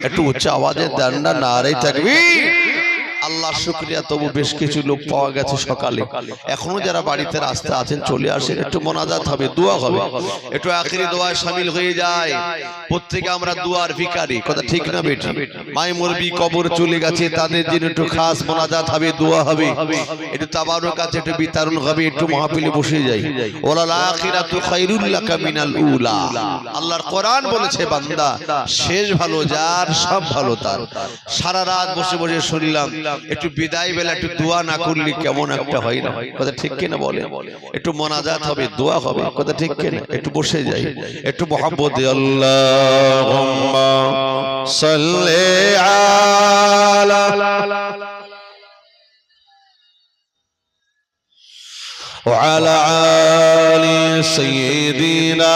একটু উচ্চ আওয়াজে দেন না, নারে তাকবীর। আল্লাহ শুকরিয়া, তবু বেশ কিছু লোক পাওয়া গেছে সকালে। এখনো যারা বাড়িতে রাস্তা আছেন চলে আসেন, একটু মোনাজাত হবে, দোয়া হবে, একটু আখিরি দোয়ায় শামিল হয়ে যায়। প্রত্যেকে আমরা দুয়ার ভিখারি, কথা ঠিক না বেটি? মাই মুরবি কবর চলে গেছে, তাদের জন্য একটু খাস মোনাজাত হবে, দোয়া হবে, একটু তাবারুক আছে, একটু বিতরণ হবে, একটু মাহফিলে বসে যাই। ওয়ালাল আখিরাতু খায়রুল লাকা মিনাল উলা। আল্লাহর কোরআন বলেছে, বান্দা শেষ ভালো যার, সব ভালো তার। সারা রাত বসে বসে শুনলাম, একটু বিদায় বেলা একটু দোয়া না করলে কেমন একটা হয় না? কথা ঠিক কিনা বলে? একটু মোনাজাত হবে, দোয়া হবে, কথা ঠিক কিনা? একটু বসে যাই, একটু মুহাব্বতে আল্লাহুম্মা সাল্লি আলা ওয়া আলা আলি সাইয়্যিদিনা